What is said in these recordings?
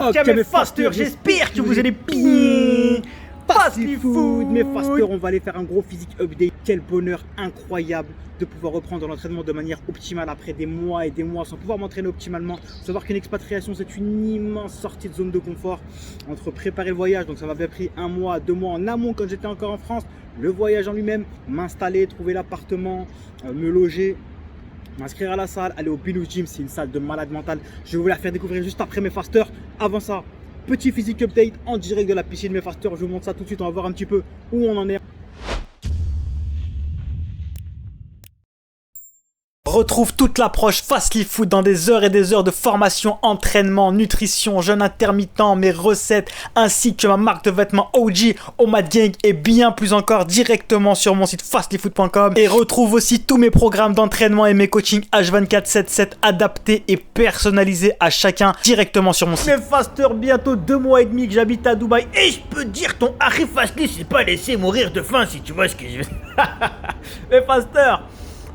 Ok mes fasters, j'espère que vous allez bien. Fastly Food, mes fasters, on va aller faire un gros physique update. Quel bonheur incroyable de pouvoir reprendre l'entraînement de manière optimale après des mois et des mois sans pouvoir m'entraîner optimalement. Faut savoir qu'une expatriation, c'est une immense sortie de zone de confort entre préparer le voyage, donc ça m'avait pris 1 mois, 2 mois en amont quand j'étais encore en France, le voyage en lui-même, m'installer, trouver l'appartement, me loger, m'inscrire à la salle, aller au Binous Gym, c'est une salle de malade mental. Je vais vous la faire découvrir juste après mes fasters. Avant ça, petit physique update en direct de la piscine mes fasters. Je vous montre ça tout de suite, on va voir un petit peu où on en est. Retrouve toute l'approche Fastly Food dans des heures et des heures de formation, entraînement, nutrition, jeûne intermittent, mes recettes, ainsi que ma marque de vêtements OG, Omad Gang et bien plus encore directement sur mon site fastlyfood.com. Et retrouve aussi tous mes programmes d'entraînement et mes coachings H24/7/7 adaptés et personnalisés à chacun directement sur mon site. Mes fasters, bientôt 2 mois et demi que j'habite à Dubaï et je peux dire ton Harry Fastly s'est pas laissé mourir de faim si tu vois ce que je veux. Mes fasters,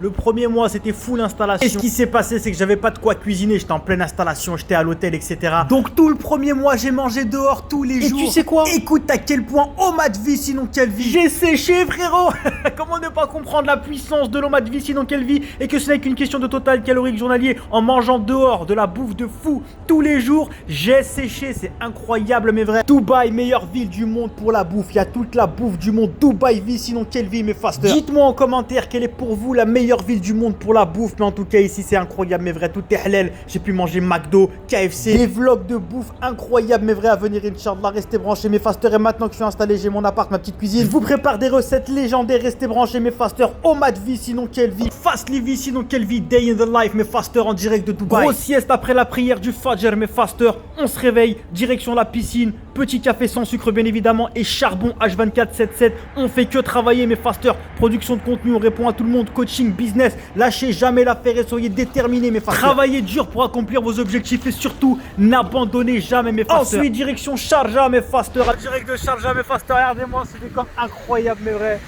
le premier mois, c'était full installation. Et ce qui s'est passé, c'est que j'avais pas de quoi cuisiner. J'étais en pleine installation, j'étais à l'hôtel, etc. Donc tout le premier mois, j'ai mangé dehors tous les jours. Et tu sais quoi? Écoute à quel point Omad vie, sinon quelle vie. J'ai séché, frérot. Comment ne pas comprendre la puissance de l'Omad vie, sinon quelle vie. Et que ce n'est qu'une question de total calorique journalier. En mangeant dehors de la bouffe de fou tous les jours, j'ai séché. C'est incroyable, mais vrai. Dubaï, meilleure ville du monde pour la bouffe. Il y a toute la bouffe du monde. Dubaï vie, sinon quelle vie, mes fasters. Dites-moi en commentaire quelle est pour vous la meilleure ville du monde pour la bouffe, mais en tout cas ici c'est incroyable, mais vrai, tout est halal. J'ai pu manger McDo, KFC, des vlogs de bouffe incroyables, mais vrai, à venir Inch'Allah. Restez branchés mes fasters, et maintenant que je suis installé, j'ai mon appart, ma petite cuisine, je vous prépare des recettes légendaires. Restez branchés mes fasters. Omad vie, sinon quelle vie. Fastly vie, sinon quelle vie. Day in the life, mes fasters, en direct de Dubaï. Grosse sieste après la prière du Fajr, mes fasters. On se réveille, direction la piscine, petit café sans sucre bien évidemment et charbon H24/7/7. On fait que travailler mes fasters. Production de contenu, on répond à tout le monde, coaching, business. Lâchez jamais l'affaire et soyez déterminés mes fasters. Travaillez dur pour accomplir vos objectifs et surtout n'abandonnez jamais mes fasters. Ensuite direction Sharjah mes fasters. En direct de Sharjah mes fasters. Regardez-moi ce décor incroyable mais vrai.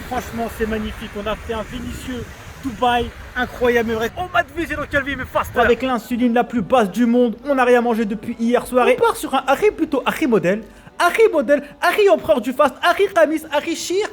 Franchement c'est magnifique. On a fait un Vénitieux Dubaï incroyable mais vrai. On m'a devisé dans quelle vie mes fasters. Avec l'insuline la plus basse du monde. On n'a rien mangé depuis hier soir. On part sur un Harry plutôt Harry modèle. Harry modèle, Harry empereur du fast, Harry Ramis, Harry Shir.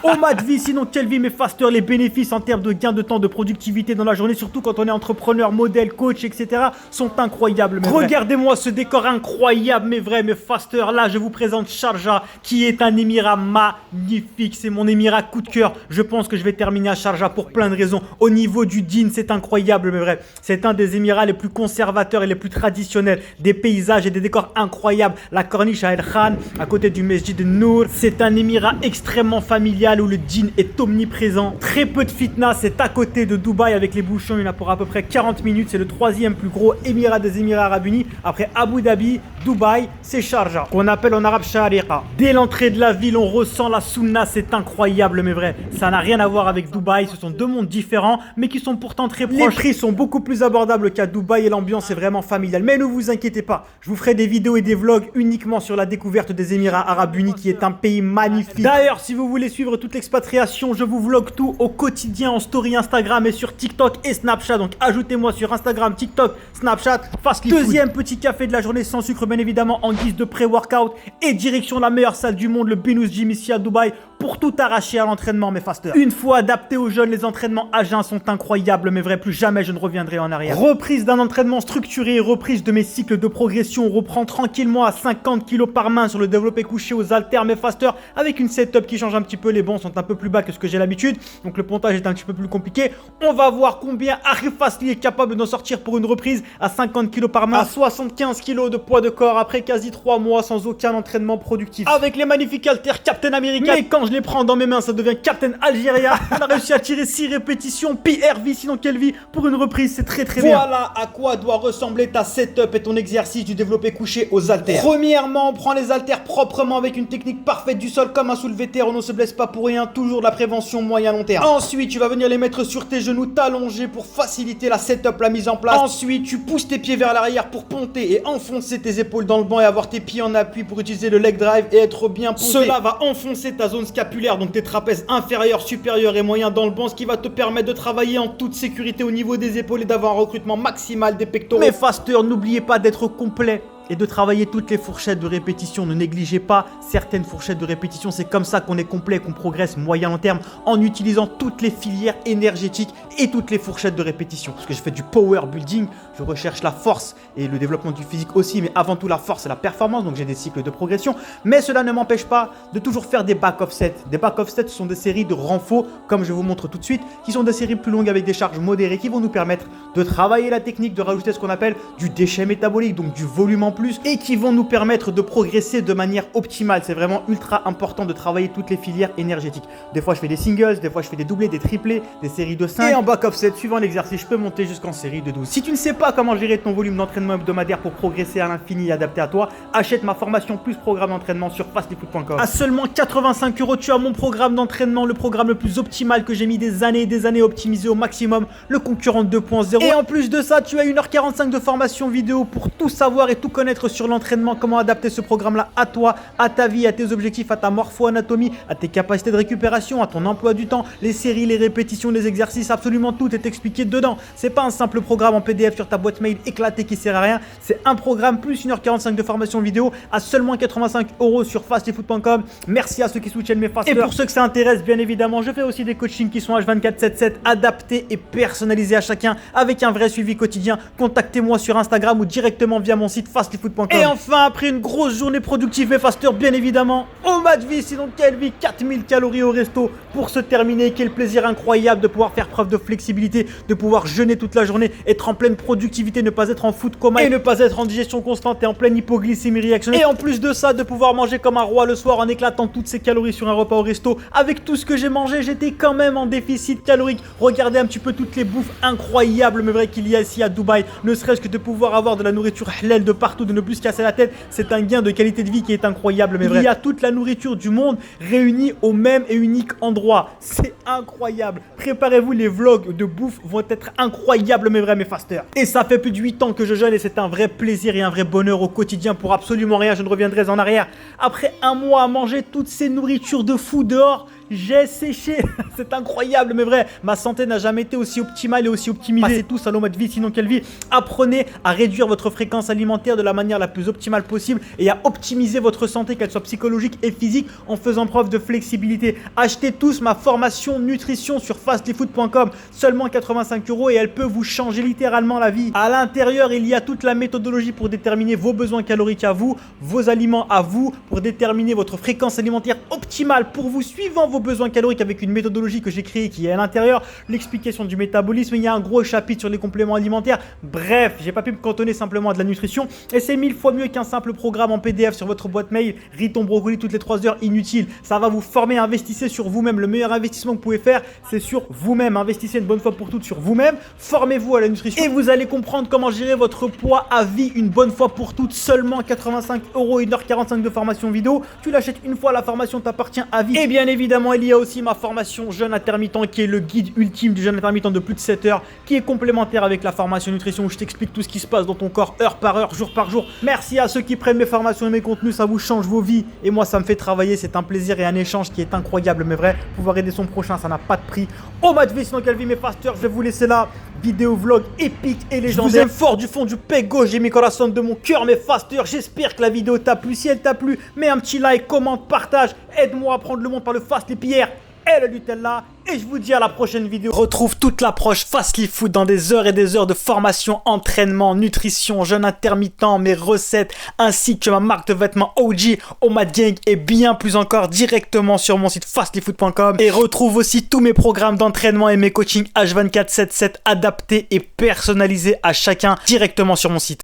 Omad vie, sinon quelle vie mes fasters. Les bénéfices en termes de gain de temps, de productivité dans la journée, surtout quand on est entrepreneur, modèle, coach, etc. sont incroyables. Regardez-moi ce décor incroyable mais vrai mes fasters. Là je vous présente Sharjah qui est un émirat magnifique. C'est mon émirat coup de cœur. Je pense que je vais terminer à Sharjah pour plein de raisons. Au niveau du din, c'est incroyable mais vrai. C'est un des émirats les plus conservateurs et les plus traditionnels. Des paysages et des décors incroyables. La corniche à El Khan, à côté du Mesjid Nour. C'est un émirat extrêmement familial où le djinn est omniprésent. Très peu de fitna, c'est à côté de Dubaï avec les bouchons, il y en a pour à peu près 40 minutes. C'est le 3e plus gros émirat des Émirats Arabes Unis. Après Abu Dhabi, Dubaï, c'est Sharjah, qu'on appelle en arabe Shariqa. Dès l'entrée de la ville, on ressent la sunna, c'est incroyable mais vrai. Ça n'a rien à voir avec Dubaï, ce sont deux mondes différents mais qui sont pourtant très proches. Les prix sont beaucoup plus abordables qu'à Dubaï et l'ambiance est vraiment familiale. Mais ne vous inquiétez pas, je vous ferai des vidéos et des vlogs uniquement sur la découverte des Émirats Arabes Unis qui est un pays magnifique. D'ailleurs, si vous voulez suivre toute l'expatriation, je vous vlog tout au quotidien en story Instagram et sur TikTok et Snapchat. Donc ajoutez-moi sur Instagram, TikTok, Snapchat, Fastly Food. Deuxième petit café de la journée sans sucre bien évidemment en guise de pré-workout et direction la meilleure salle du monde, le Binous Gym ici à Dubaï pour tout arracher à l'entraînement mes fasters. Une fois adaptés aux jeunes, les entraînements à jeun sont incroyables mais vrai, plus jamais je ne reviendrai en arrière. Reprise d'un entraînement structuré, reprise de mes cycles de progression, on reprend tranquillement à 50 kg par main sur le développé couché aux haltères mes fasters avec une setup qui change un petit peu. Les bancs sont un peu plus bas que ce que j'ai l'habitude, donc le pontage est un petit peu plus compliqué. On va voir combien Harry Fastly est capable d'en sortir pour une reprise à 50 kg par main, à 75 kg de poids de corps après quasi 3 mois sans aucun entraînement productif. Avec les magnifiques haltères Captain America, mais quand je les prends dans mes mains ça devient Captain Algeria. On a réussi à tirer 6 répétitions, PRV sinon quelle vie pour une reprise, c'est très bien. Voilà à quoi doit ressembler ta setup et ton exercice du développé couché aux haltères. Premièrement, on prend les haltères proprement avec une technique parfaite du sol comme un soulevé terre, on ne se blesse pas pour rien, toujours de la prévention moyen long terme. Ensuite, tu vas venir les mettre sur tes genoux, t'allonger pour faciliter la setup, la mise en place. Ensuite, tu pousses tes pieds vers l'arrière pour ponter et enfoncer tes épaules dans le banc et avoir tes pieds en appui pour utiliser le leg drive et être bien ponté. Cela va enfoncer ta zone scapulaire, donc tes trapèzes inférieurs, supérieurs et moyens dans le banc, ce qui va te permettre de travailler en toute sécurité au niveau des épaules et d'avoir un recrutement maximal des pectoraux. Mais fasters, n'oubliez pas d'être complet. et de travailler toutes les fourchettes de répétition. Ne négligez pas certaines fourchettes de répétition. C'est comme ça qu'on est complet, qu'on progresse moyen long terme en utilisant toutes les filières énergétiques et toutes les fourchettes de répétition. Parce que je fais du power building, je recherche la force et le développement du physique aussi, mais avant tout la force et la performance. Donc j'ai des cycles de progression. Mais cela ne m'empêche pas de toujours faire des back offsets. Des back offsets sont des séries de renfaux, comme je vous montre tout de suite, qui sont des séries plus longues avec des charges modérées qui vont nous permettre de travailler la technique, de rajouter ce qu'on appelle du déchet métabolique, donc du volume en plus, et qui vont nous permettre de progresser de manière optimale. C'est vraiment ultra important de travailler toutes les filières énergétiques. Des fois je fais des singles, des fois je fais des doublés, des triplés, des séries de 5. Et en back offset, suivant l'exercice, je peux monter jusqu'en série de 12. Si tu ne sais pas comment gérer ton volume d'entraînement hebdomadaire pour progresser à l'infini et adapté à toi, achète ma formation plus programme d'entraînement sur fastlyfoot.com. À seulement 85 €, tu as mon programme d'entraînement, le programme le plus optimal que j'ai mis des années et des années à optimiser au maximum, le concurrent 2.0. Et en plus de ça, tu as 1h45 de formation vidéo pour tout savoir et tout connaître sur l'entraînement, comment adapter ce programme-là à toi, à ta vie, à tes objectifs, à ta morpho-anatomie, à tes capacités de récupération, à ton emploi du temps, les séries, les répétitions, les exercices, absolument tout est expliqué dedans. C'est pas un simple programme en PDF sur ta boîte mail éclaté qui sert à rien, c'est un programme plus 1h45 de formation vidéo à seulement 85 € sur fastlyfoot.com. Merci à ceux qui soutiennent mes fasters. Et pour ceux que ça intéresse, bien évidemment, je fais aussi des coachings qui sont H24/7/7, adaptés et personnalisés à chacun avec un vrai suivi quotidien. Contactez-moi sur Instagram ou directement via mon site fastlyfoot.com. Et enfin, après une grosse journée productive et fasters, bien évidemment, au match vie, sinon quelle vie, 4000 calories au resto pour se terminer. Quel plaisir incroyable de pouvoir faire preuve de flexibilité, de pouvoir jeûner toute la journée, être en pleine productivité, ne pas être en food coma et ne pas être en digestion constante et en pleine hypoglycémie réactionnelle. Et en plus de ça, de pouvoir manger comme un roi le soir en éclatant toutes ces calories sur un repas au resto. Avec tout ce que j'ai mangé, j'étais quand même en déficit calorique. Regardez un petit peu toutes les bouffes incroyables, mais vrai qu'il y a ici à Dubaï. Ne serait-ce que de pouvoir avoir de la nourriture halal de partout, de ne plus se casser la tête, c'est un gain de qualité de vie qui est incroyable, mais vrai. Il y a toute la nourriture du monde réunie au même et unique endroit. C'est incroyable. Préparez-vous, les vlogs de bouffe vont être incroyables, mais vrai, mes fasters. Et ça fait plus de 8 ans que je jeûne et c'est un vrai plaisir et un vrai bonheur au quotidien. Pour absolument rien, je ne reviendrai en arrière. Après un mois à manger toutes ces nourritures de fou dehors, j'ai séché. C'est incroyable, mais vrai. Ma santé n'a jamais été aussi optimale et aussi optimisée. Passez tous à l'Omad Vie, sinon quelle vie. Apprenez à réduire votre fréquence alimentaire de la manière la plus optimale possible et à optimiser votre santé, qu'elle soit psychologique et physique, en faisant preuve de flexibilité. Achetez tous ma formation nutrition sur fastlyfoot.com, seulement 85 € et elle peut vous changer littéralement la vie. À l'intérieur, il y a toute la méthodologie pour déterminer vos besoins caloriques à vous, vos aliments à vous, pour déterminer votre fréquence alimentaire optimale pour vous, suivant vos besoins caloriques avec une méthodologie que j'ai créée qui est à l'intérieur, l'explication du métabolisme, il y a un gros chapitre sur les compléments alimentaires. Bref, j'ai pas pu me cantonner simplement à de la nutrition et c'est 1000 fois mieux qu'un simple programme en PDF sur votre boîte mail, riz ton brocoli toutes les 3 heures, inutile. Ça va vous former, investissez sur vous-même. Le meilleur investissement que vous pouvez faire, c'est sur vous-même. Investissez une bonne fois pour toutes sur vous-même, formez-vous à la nutrition et vous allez comprendre comment gérer votre poids à vie une bonne fois pour toutes. Seulement 85 €, 1h45 de formation vidéo. Tu l'achètes une fois, la formation t'appartient à vie. Et bien évidemment, il y a aussi ma formation jeûne intermittent qui est le guide ultime du jeûne intermittent de plus de 7 heures, qui est complémentaire avec la formation nutrition où je t'explique tout ce qui se passe dans ton corps heure par heure, jour par jour. Merci à ceux qui prennent mes formations et mes contenus, ça vous change vos vies et moi ça me fait travailler, c'est un plaisir et un échange qui est incroyable, mais vrai. Pouvoir aider son prochain, ça n'a pas de prix. Au match vie, sinon quelle vie, mes fasters, je vais vous laisser là. Vidéo vlog épique et légendaire. Je vous aime fort du fond du pec gauche et mes corazones de mon cœur, mes fasters. J'espère que la vidéo t'a plu. Si elle t'a plu, mets un petit like, commente, partage. Aide-moi à prendre le monde par le fast, les pierres et le Nutella. Et je vous dis à la prochaine vidéo. Retrouve toute l'approche Fastly Food dans des heures et des heures de formation, entraînement, nutrition, jeûne intermittent, mes recettes, ainsi que ma marque de vêtements OG, Omad Gang et bien plus encore directement sur mon site fastlyfoot.com. Et retrouve aussi tous mes programmes d'entraînement et mes coachings H24/7/7 adaptés et personnalisés à chacun directement sur mon site.